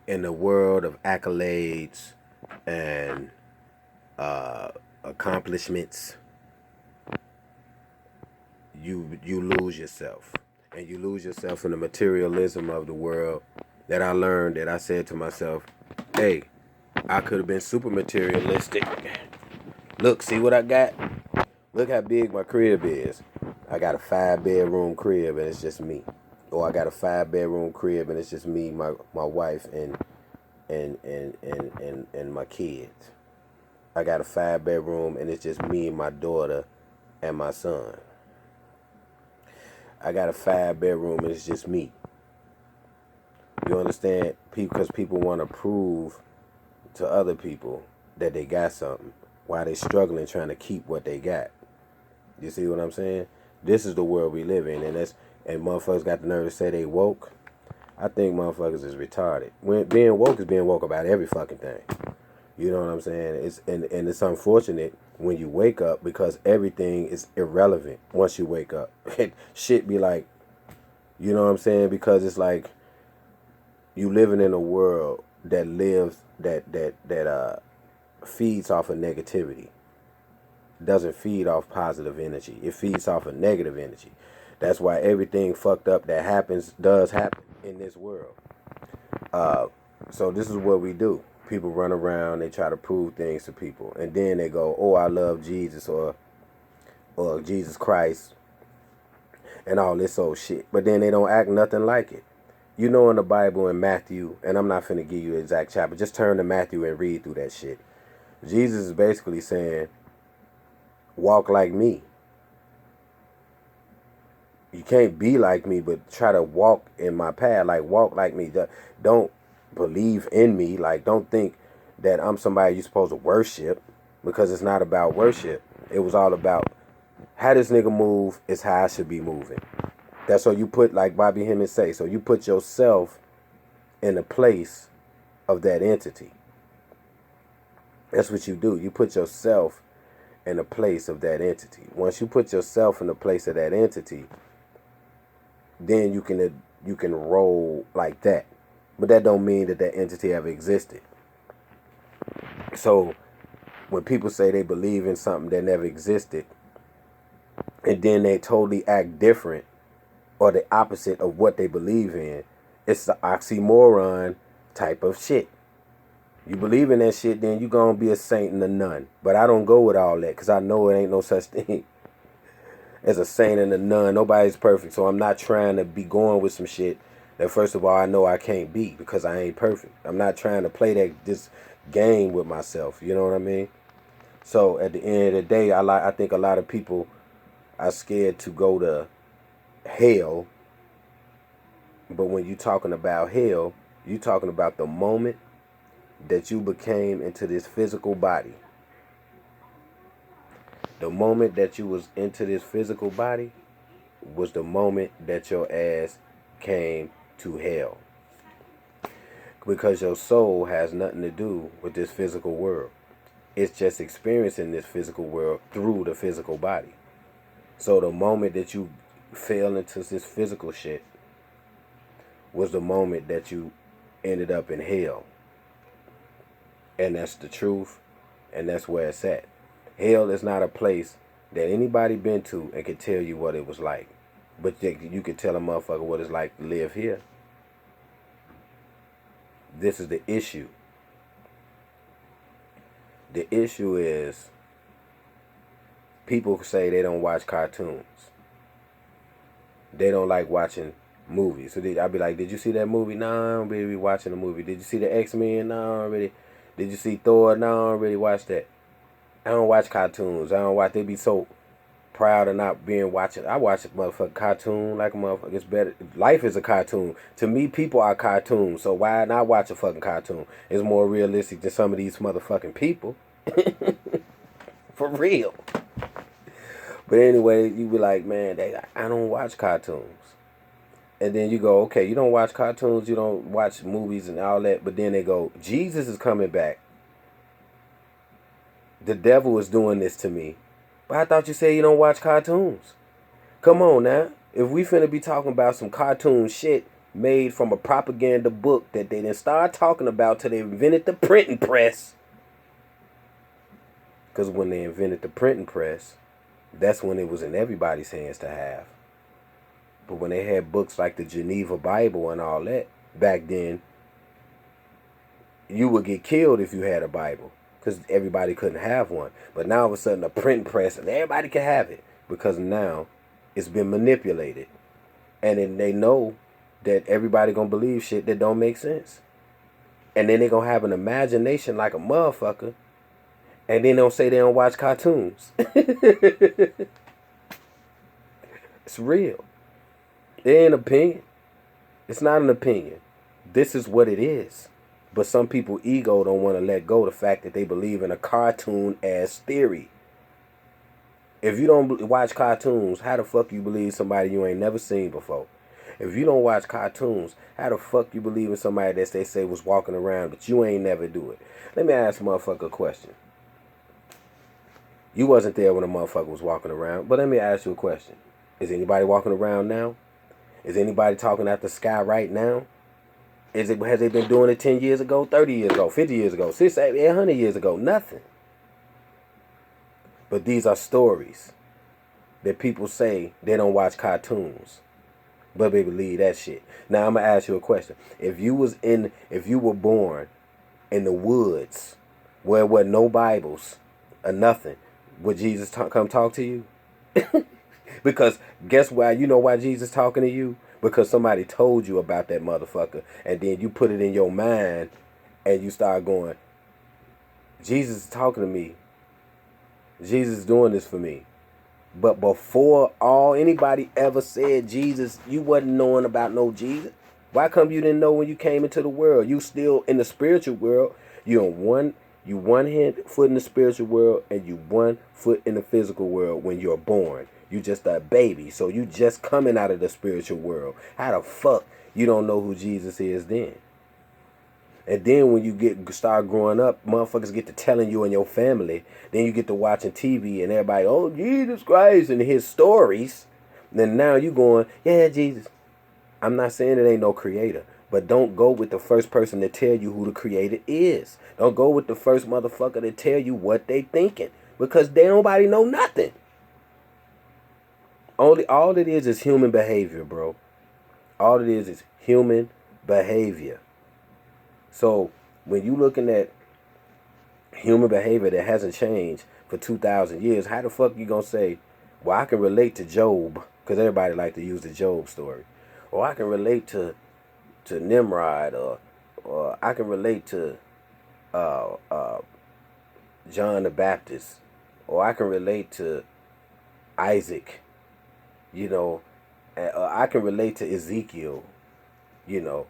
in the world of accolades and uh, accomplishments, you lose yourself, and you lose yourself in the materialism of the world. That I learned, that I said to myself, hey, I could have been super materialistic. Look, see what I got? Look how big my crib is. I got a 5 bedroom crib and it's just me. Or I got a 5 bedroom crib and it's just me, my wife and my kids. I got a 5 bedroom and it's just me and my daughter and my son. I got a 5 bedroom and it's just me. You understand? Because people want to prove to other people that they got something while they struggling trying to keep what they got. You see what I'm saying? This is the world we live in, and motherfuckers got the nerve to say they woke. I think motherfuckers is retarded. When being woke is being woke about every fucking thing. You know what I'm saying? And it's unfortunate when you wake up because everything is irrelevant once you wake up. Shit be like, you know what I'm saying? Because it's like you living in a world that lives that feeds off of negativity. Doesn't feed off positive energy. It feeds off of negative energy. That's why everything fucked up that happens does happen in this world. So this is what we do. People run around, they try to prove things to people, and then they go, "Oh, I love Jesus," or Jesus Christ, and all this old shit. But then they don't act nothing like it. You know, in the Bible in Matthew, and I'm not finna give you the exact chapter. Just turn to Matthew and read through that shit. Jesus is basically saying, "Walk like me." You can't be like me, but try to walk in my path. Like, walk like me. Don't believe in me. Like, don't think that I'm somebody you're supposed to worship, because it's not about worship. It was all about how this nigga move is how I should be moving. That's what you put, like Bobby Hemmings say. So you put yourself in the place of that entity. That's what you do. You put yourself in the place of that entity. Once you put yourself in the place of that entity, then you can roll like that. But that don't mean that that entity ever existed. So when people say they believe in something that never existed, and then they totally act different or the opposite of what they believe in, it's the oxymoron type of shit. You believe in that shit, then you gonna be a saint and a nun. But I don't go with all that, because I know it ain't no such thing as a saint and a nun. Nobody's perfect, so I'm not trying to be going with some shit that, first of all, I know I can't be, because I ain't perfect. I'm not trying to play this game with myself. You know what I mean? So at the end of the day, I think a lot of people are scared to go to hell. But when you talking about hell, you talking about the moment that you became into this physical body. The moment that you was into this physical body was the moment that your ass came to hell. Because your soul has nothing to do with this physical world. It's just experiencing this physical world through the physical body. So the moment that you fell into this physical shit was the moment that you ended up in hell. And that's the truth, and that's where it's at. Hell is not a place that anybody been to and can tell you what it was like. But you can tell a motherfucker what it's like to live here. This is the issue. The issue is people say they don't watch cartoons. They don't like watching movies. So I'd be like, did you see that movie? No, I don't really be watching the movie. Did you see the X-Men? No, I don't really. Did you see Thor? No, I don't really watch that. I don't watch cartoons. I don't watch. They be so proud of not being watching. I watch a motherfucking cartoon like a motherfucker. It's better. Life is a cartoon. To me, people are cartoons. So why not watch a fucking cartoon? It's more realistic than some of these motherfucking people. For real. But anyway, you be like, man, I don't watch cartoons. And then you go, okay, you don't watch cartoons, you don't watch movies and all that. But then they go, Jesus is coming back. The devil is doing this to me. But I thought you said you don't watch cartoons. Come on now. If we finna be talking about some cartoon shit, made from a propaganda book that they didn't start talking about till they invented the printing press. Because when they invented the printing press, that's when it was in everybody's hands to have. But when they had books like the Geneva Bible and all that, back then, you would get killed if you had a Bible. Because everybody couldn't have one. But now all of a sudden, a printing press, and everybody can have it. Because now, it's been manipulated. And then they know that everybody gonna believe shit that don't make sense. And then they gonna have an imagination like a motherfucker. And then they'll say they don't watch cartoons. It's real. It ain't an opinion. It's not an opinion. This is what it is. But some people ego don't want to let go of the fact that they believe in a cartoon as theory. If you don't watch cartoons, how the fuck you believe somebody you ain't never seen before? If you don't watch cartoons, how the fuck you believe in somebody that they say was walking around but you ain't never do it? Let me ask a motherfucker a question. You wasn't there when a motherfucker was walking around, but let me ask you a question. Is anybody walking around now? Is anybody talking at the sky right now? Has they been doing it 10 years ago, 30 years ago, 50 years ago, 600, 800 years ago? Nothing. But these are stories that people say they don't watch cartoons, but they believe that shit. Now I'm gonna ask you a question. If you were born in the woods where there were no Bibles or nothing, would Jesus come talk to you? Because guess why? You know why Jesus talking to you? Because somebody told you about that motherfucker, and then you put it in your mind, and you start going, Jesus is talking to me. Jesus is doing this for me. But before anybody ever said Jesus, you wasn't knowing about no Jesus. Why come you didn't know when you came into the world? You still in the spiritual world. You one foot in the spiritual world and you 1 foot in the physical world when you're born. You just a baby, so you just coming out of the spiritual world. How the fuck you don't know who Jesus is then? And then when you start growing up, motherfuckers get to telling you and your family. Then you get to watching TV and everybody, oh, Jesus Christ, and his stories. Then now you going, yeah, Jesus. I'm not saying it ain't no creator, but don't go with the first person to tell you who the creator is. Don't go with the first motherfucker to tell you what they thinking, because they nobody know nothing. All it is human behavior, bro. All it is human behavior. So when you looking at human behavior that hasn't changed for 2,000 years, how the fuck you gonna say, well, I can relate to Job, because everybody like to use the Job story, or I can relate to Nimrod, or I can relate to John the Baptist, or I can relate to Isaac, I can relate to Ezekiel, and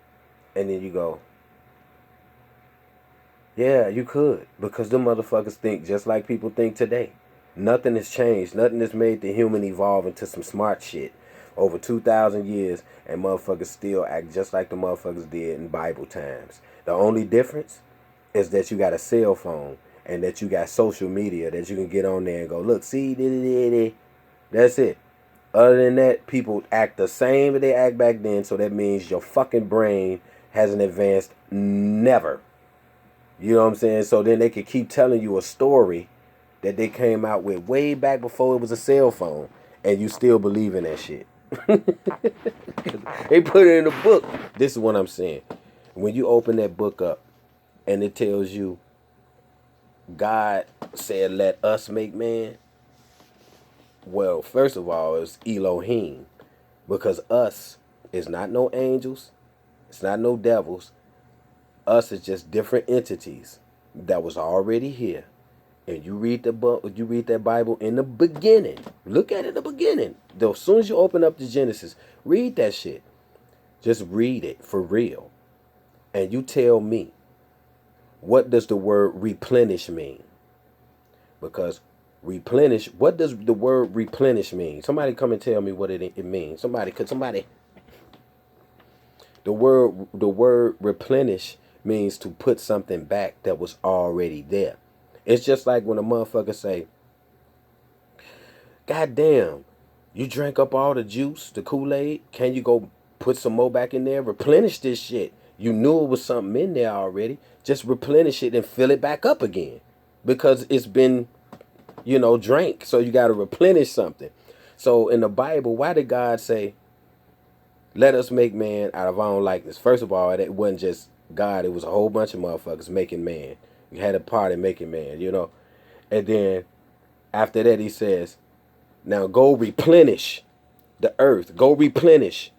then you go, yeah, you could, because them motherfuckers think just like people think today. Nothing has changed. Nothing has made the human evolve into some smart shit over 2,000 years, and motherfuckers still act just like the motherfuckers did in Bible times. The only difference is that you got a cell phone and that you got social media that you can get on there and go, look, see, that's it. Other than that, people act the same as they act back then, so that means your fucking brain hasn't advanced never. You know what I'm saying? So then they could keep telling you a story that they came out with way back before it was a cell phone, and you still believe in that shit. They put it in the book. This is what I'm saying. When you open that book up and it tells you God said, let us make man. Well, first of all, it's Elohim, because us is not no angels. It's not no devils. Us is just different entities that was already here. And you read the book, you read that Bible in the beginning. Look at it in the beginning. Though as soon as you open up the Genesis, read that shit. Just read it for real. And you tell me, what does the word replenish mean? Because replenish, what does the word replenish mean? Somebody come and tell me what it means. Somebody. The word replenish means to put something back that was already there. It's just like when a motherfucker say, God damn, you drank up all the juice, the Kool-Aid, can you go Put some more back in there. Replenish this shit. You knew it was something in there already. Just replenish it and fill it back up again. Because it's been, drank. So you got to replenish something. So in the Bible, why did God say, let us make man out of our own likeness? First of all, it wasn't just God. It was a whole bunch of motherfuckers making man. You had a part in making man, And then after that, he says, now go replenish the earth. Go replenish.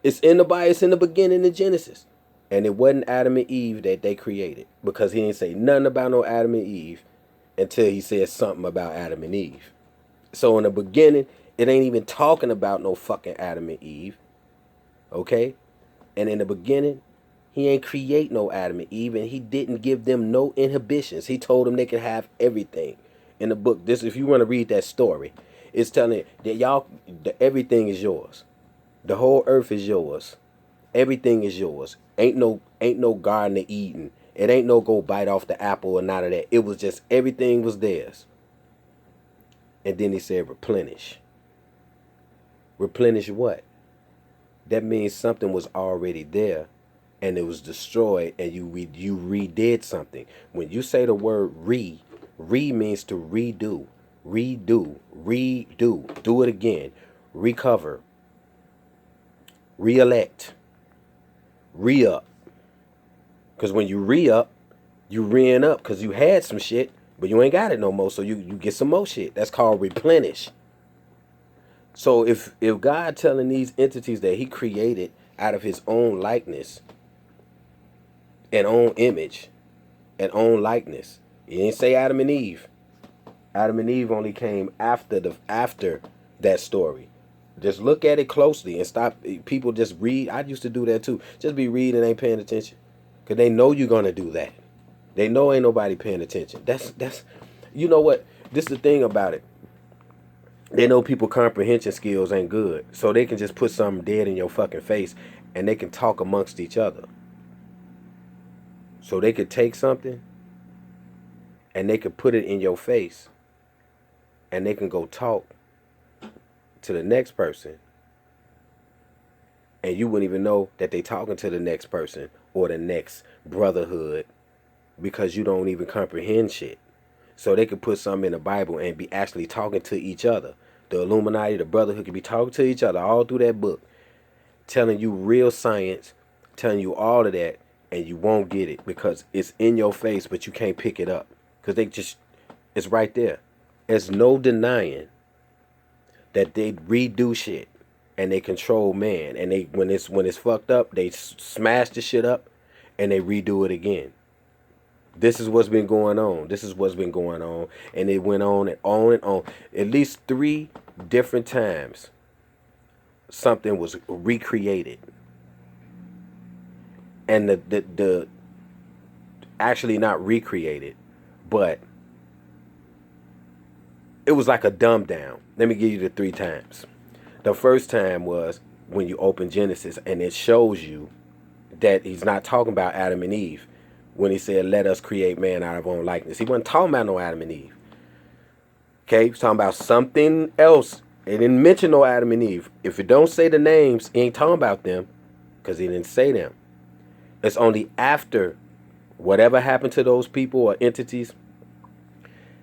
It's in the Bible. It's in the beginning in Genesis. And it wasn't Adam and Eve that they created. Because he didn't say nothing about no Adam and Eve until he said something about Adam and Eve. So in the beginning, it ain't even talking about no fucking Adam and Eve. Okay? And in the beginning, he ain't create no Adam and Eve, and he didn't give them no inhibitions. He told them they could have everything. In the book, if you want to read that story, it's telling that everything is yours. The whole earth is yours. Everything is yours. Ain't no Garden of Eden. It ain't no go bite off the apple or none of that. It was just everything was theirs. And then he said replenish. Replenish what? That means something was already there and it was destroyed and you redid something. When you say the word re means to redo, redo, do it again, recover, re-elect, re-up. Because when you re-up, you re-ing up because you had some shit, but you ain't got it no more, so you get some more shit. That's called replenish. So if God telling these entities that he created out of his own likeness and own image and own likeness, he didn't say Adam and Eve. Adam and Eve only came after that story. Just look at it closely and stop. People just read. I used to do that too. Just be reading and ain't paying attention. Because they know you're going to do that. They know ain't nobody paying attention. That's you know what? This is the thing about it. They know people comprehension skills ain't good. So they can just put something dead in your fucking face and they can talk amongst each other. So they could take something and they could put it in your face and they can go talk to the next person and you wouldn't even know that they talking to the next person or the next brotherhood because you don't even comprehend shit. So they could put something in the Bible and be actually talking to each other. The Illuminati, the brotherhood could be talking to each other all through that book, telling you real science, telling you all of that, and you won't get it because it's in your face, but you can't pick it up because it's right there. There's no denying that they redo shit and they control man, and they when it's fucked up, they smash the shit up and they redo it again. This is what's been going on. This is what's been going on. And it went on and on and on. At least 3 different times, something was recreated. And the actually not recreated, but it was like a dumb down. Let me give you the 3 times. The first time was when you open Genesis and it shows you that he's not talking about Adam and Eve. When he said, let us create man out of our own likeness. He wasn't talking about no Adam and Eve. Okay, he was talking about something else. He didn't mention no Adam and Eve. If it don't say the names, he ain't talking about them because he didn't say them. It's only after whatever happened to those people or entities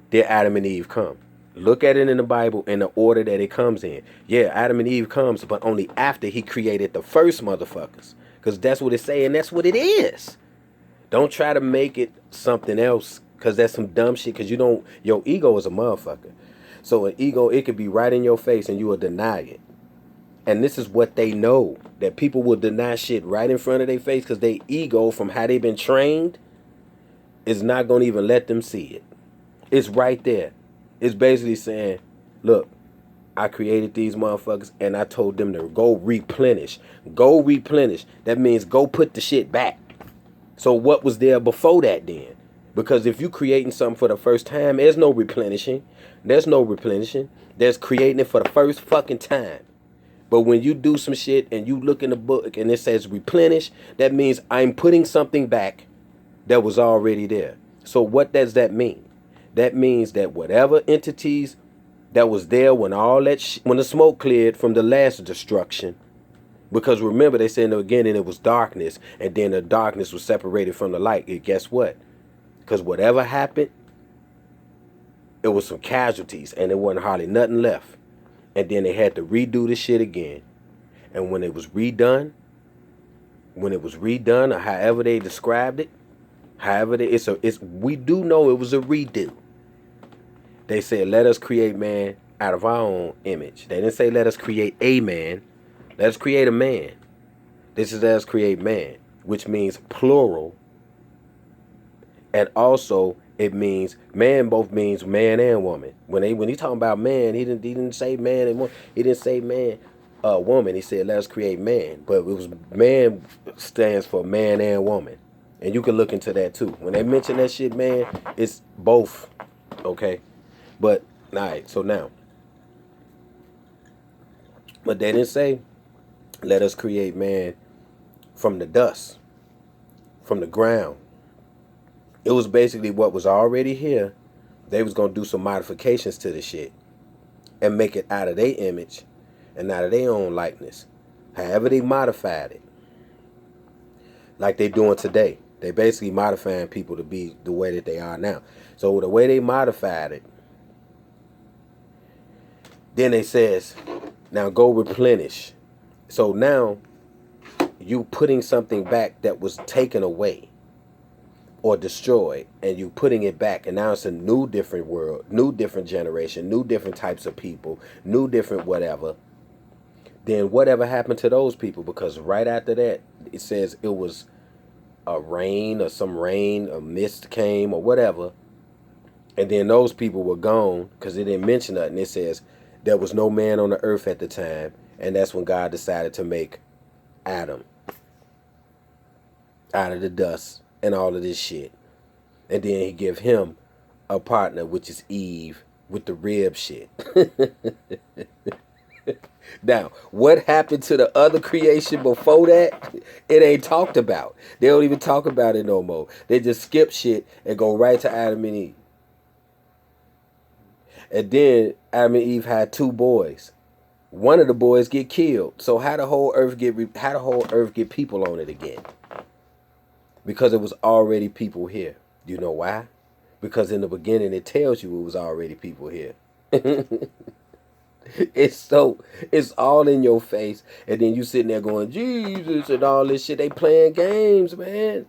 did Adam and Eve come. Look at it in the Bible in the order that it comes in. Yeah, Adam and Eve comes, but only after he created the first motherfuckers. Because that's what it's saying. That's what it is. Don't try to make it something else because that's some dumb shit because your ego is a motherfucker. So an ego, it could be right in your face and you will deny it. And this is what they know, that people will deny shit right in front of their face because their ego, from how they've been trained, is not going to even let them see it. It's right there. It's basically saying, look, I created these motherfuckers and I told them to go replenish. Go replenish. That means go put the shit back. So what was there before that then? Because if you creating something for the first time, there's no replenishing. There's no replenishing. There's creating it for the first fucking time. But when you do some shit and you look in the book and it says replenish, that means I'm putting something back that was already there. So what does that mean? That means that whatever entities that was there when all that when the smoke cleared from the last destruction, Because remember, they said in the beginning it was darkness, and then the darkness was separated from the light. And guess what? Because whatever happened, it was some casualties, and there wasn't hardly nothing left. And then they had to redo the shit again. And when it was redone, or however they described it, we do know it was a redo. They said, let us create man out of our own image. They didn't say let us create a man. Let us create a man. This is let us create man, which means plural. And also it means man both means man and woman. When he talking about man, he didn't say man and woman. He didn't say man, woman. He said let us create man. But it was man stands for man and woman. And you can look into that too. When they mention that shit, man, it's both. Okay? But all right, so now. But they didn't say let us create man from the dust, from the ground. It was basically what was already here. They was going to do some modifications to the shit and make it out of their image and out of their own likeness. However they modified it. Like they doing today. They basically modifying people to be the way that they are now. So the way they modified it, then they says, now go replenish. So now you putting something back that was taken away or destroyed, and you putting it back, and now it's a new different world, new different generation, new different types of people, new different whatever. Then whatever happened to those people? Because right after that, it says it was a rain, a mist came or whatever, and then those people were gone because it didn't mention nothing. It says there was no man on the earth at the time, and that's when God decided to make Adam out of the dust and all of this shit. And then he give him a partner, which is Eve, with the rib shit. Now, what happened to the other creation before that? It ain't talked about. They don't even talk about it no more. They just skip shit and go right to Adam and Eve. And then Adam and Eve had 2 boys. One of the boys get killed. So how the whole earth get people on it again? Because it was already people here. You know why? Because in the beginning it tells you it was already people here. It's all in your face, and then you sitting there going Jesus and all this shit. They playing games, man.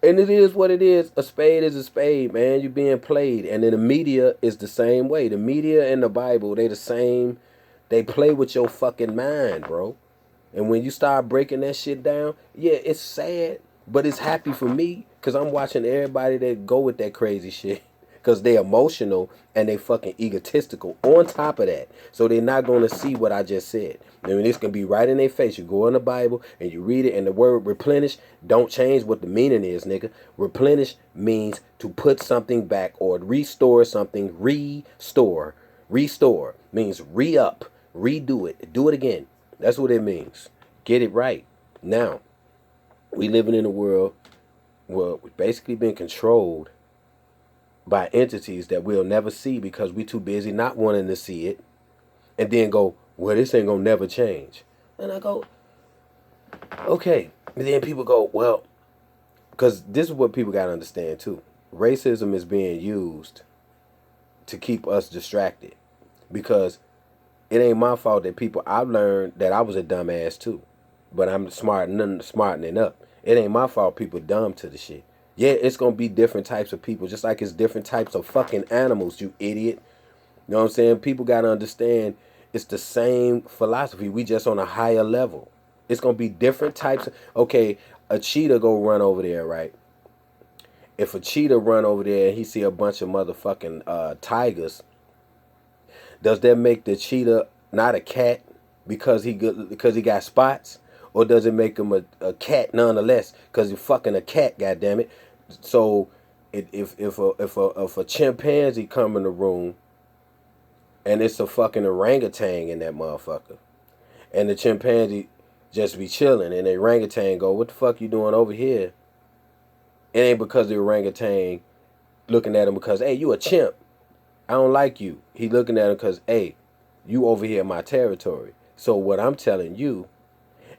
And it is what it is. A spade is a spade, man. You being played. And then the media is the same way. The media and the Bible, they the same. They play with your fucking mind, bro. And when you start breaking that shit down, yeah, it's sad, but it's happy for me because I'm watching everybody that go with that crazy shit because they emotional and they fucking egotistical on top of that. So they're not going to see what I just said. I mean, this can be right in their face. You go in the Bible and you read it, and the word replenish don't change what the meaning is, nigga. Replenish means to put something back or restore something. Restore means re-up, redo it, do it again. That's what it means. Get it right. Now, we living in a world where we've basically been controlled by entities that we'll never see because we too busy not wanting to see it, and then go, well, this ain't gonna never change. And I go, okay. And then people go, well, because this is what people got to understand too. Racism is being used to keep us distracted because it ain't my fault that people, I've learned that I was a dumbass too, but I'm smartening up. It ain't my fault people dumb to the shit. Yeah, it's going to be different types of people, just like it's different types of fucking animals, you idiot. You know what I'm saying? People got to understand it's the same philosophy. We just on a higher level. It's going to be different types of, okay, a cheetah go run over there, right? If a cheetah run over there and he see a bunch of motherfucking tigers, does that make the cheetah not a cat because he got spots? Or does it make him a cat nonetheless? Because he's fucking a cat, goddammit. So if a chimpanzee come in the room and it's a fucking orangutan in that motherfucker, and the chimpanzee just be chilling, and the orangutan go, what the fuck you doing over here? It ain't because the orangutan looking at him because, hey, you a chimp. I don't like you. He looking at him because, hey, you over here in my territory. So what I'm telling you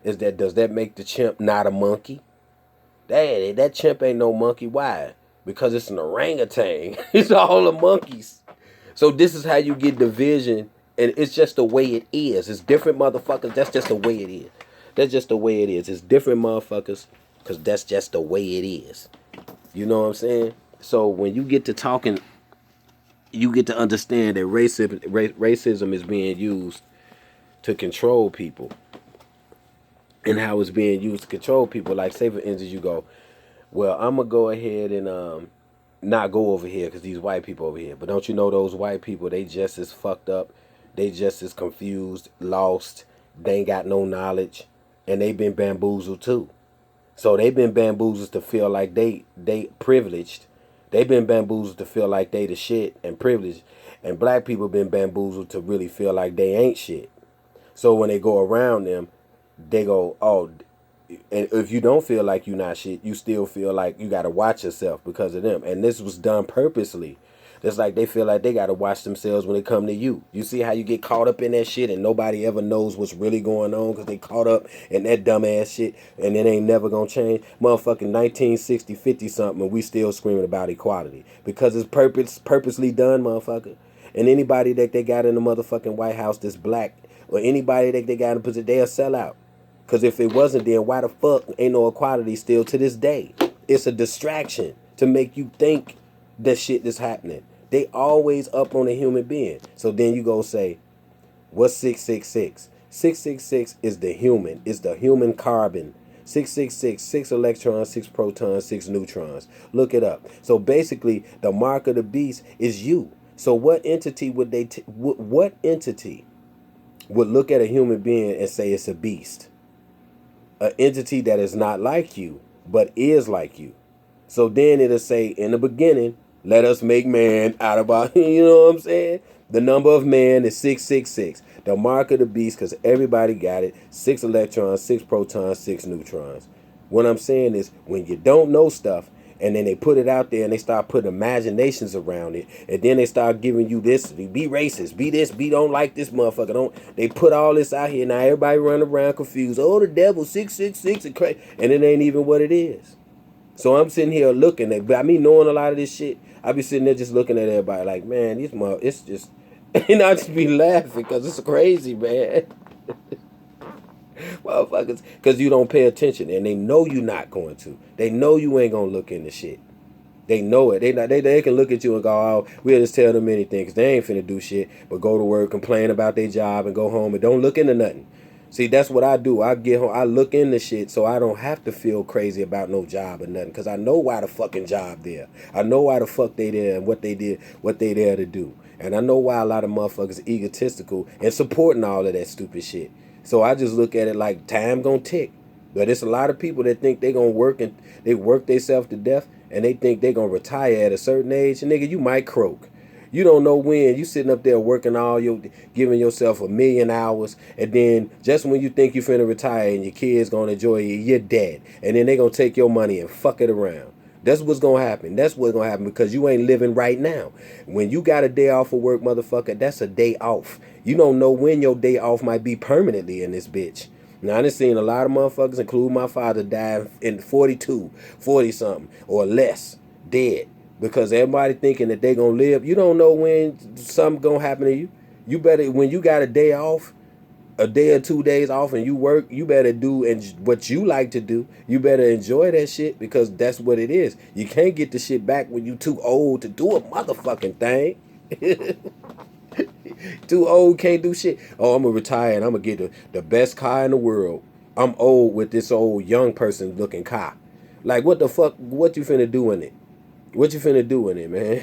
Is that, does that make the chimp not a monkey? That chimp ain't no monkey. Why? Because it's an orangutan. It's all the monkeys. So this is how you get division, and it's just the way it is. It's different motherfuckers. That's just the way it is. That's just the way it is. It's different motherfuckers, because that's just the way it is. You know what I'm saying? So when you get to talking, you get to understand that racism is being used to control people, and how it's being used to control people. Like, say for instance, you go, well, I'm gonna go ahead and not go over here because these white people over here. But don't you know those white people? They just as fucked up. They just as confused, lost. They ain't got no knowledge, and they been bamboozled too. So they been bamboozled to feel like they privileged. They been bamboozled to feel like they the shit and privileged. And black people been bamboozled to really feel like they ain't shit. So when they go around them, they go, oh, and if you don't feel like you not shit, you still feel like you got to watch yourself because of them. And this was done purposely. It's like they feel like they got to watch themselves when they come to you. You see how you get caught up in that shit and nobody ever knows what's really going on because they caught up in that dumbass shit and it ain't never going to change. Motherfucking 1960, 50 something and we still screaming about equality because it's purposely done, motherfucker. And anybody that they got in the motherfucking White House that's black or anybody that they got in position, they'll sell out. Because if it wasn't, then why the fuck ain't no equality still to this day? It's a distraction to make you think that shit is happening. They always up on a human being. So then you go say, what's 666? 666 is the human. It's the human carbon. 666, 6 electrons, 6 protons, 6 neutrons. Look it up. So basically, the mark of the beast is you. So what entity would what entity would look at a human being and say it's a beast? An entity that is not like you, but is like you. So then it'll say, in the beginning, let us make man out of our, you know what I'm saying? The number of man is 666. The mark of the beast, because everybody got it, 6 electrons, 6 protons, 6 neutrons. What I'm saying is, when you don't know stuff, and then they put it out there and they start putting imaginations around it, and then they start giving you this, be racist, be this, be don't like this motherfucker, don't. They put all this out here, now everybody run around confused. Oh, the devil, 666, and crazy, and it ain't even what it is. So I'm sitting here looking at, by me knowing a lot of this shit, I be sitting there just looking at everybody like, man, these it's just, and I just be laughing because it's crazy, man. Motherfuckers, because you don't pay attention, and they know you not going to. They know you ain't gonna look into shit. They know it. They can look at you and go, oh, we'll just tell them anything because they ain't finna do shit but go to work, complain about their job, and go home and don't look into nothing. See, that's what I do. I get home, I look into shit so I don't have to feel crazy about no job or nothing because I know why the fucking job there. I know why the fuck they there and what they did, what they there to do. And I know why a lot of motherfuckers egotistical and supporting all of that stupid shit. So I just look at it like time gonna tick. But it's a lot of people that think they gonna work and they work themselves to death and they think they gonna retire at a certain age. And nigga, you might croak. You don't know when. You sitting up there working giving yourself 1,000,000 hours, and then just when you think you finna retire and your kids gonna enjoy you, you're dead. And then they gonna take your money and fuck it around. That's what's gonna happen. That's what's gonna happen because you ain't living right now. When you got a day off of work, motherfucker, that's a day off. You don't know when your day off might be permanently in this bitch. Now, I done seen a lot of motherfuckers, including my father, die in 42, 40 something, or less, dead. Because everybody thinking that they gonna live. You don't know when something gonna happen to you. You better, when you got a day off, a day or 2 days off and you work, you better do what you like to do. You better enjoy that shit because that's what it is. You can't get the shit back when you too old to do a motherfucking thing. Too old, can't do shit. Oh, I'm gonna retire and I'm gonna get the best car in the world. I'm old with this old young person looking car. Like, what the fuck, what you finna do in it? What you finna do in it, man?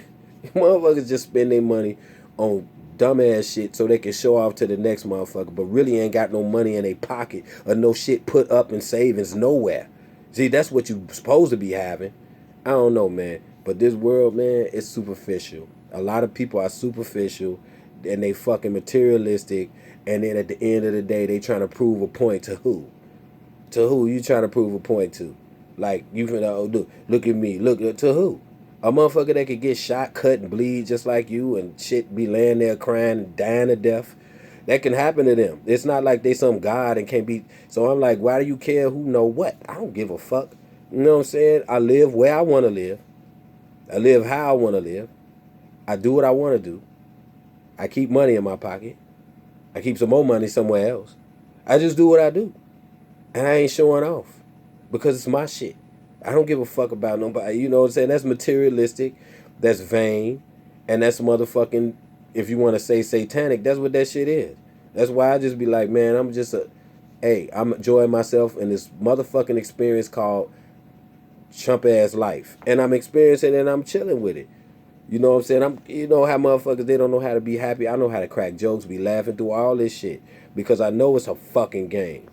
Motherfuckers just spend their money on dumbass shit so they can show off to the next motherfucker, but really ain't got no money in their pocket or no shit put up in savings nowhere. See, that's what you supposed to be having. I don't know, man. But this world, man, is superficial. A lot of people are superficial and they fucking materialistic, and then at the end of the day, they trying to prove a point to who? To who you trying to prove a point to? Like, you finna, look at me. Look, to who? A motherfucker that could get shot, cut, and bleed just like you and shit be laying there crying and dying to death. That can happen to them. It's not like they some god and can't be. So I'm like, why do you care who know what? I don't give a fuck. You know what I'm saying? I live where I want to live. I live how I want to live. I do what I want to do. I keep money in my pocket. I keep some more money somewhere else. I just do what I do. And I ain't showing off because it's my shit. I don't give a fuck about nobody. You know what I'm saying? That's materialistic. That's vain. And that's motherfucking, if you want to say satanic, that's what that shit is. That's why I just be like, man, I'm enjoying myself in this motherfucking experience called chump ass life. And I'm experiencing it and I'm chilling with it. You know what I'm saying? You know how motherfuckers, they don't know how to be happy. I know how to crack jokes, be laughing through all this shit because I know it's a fucking game.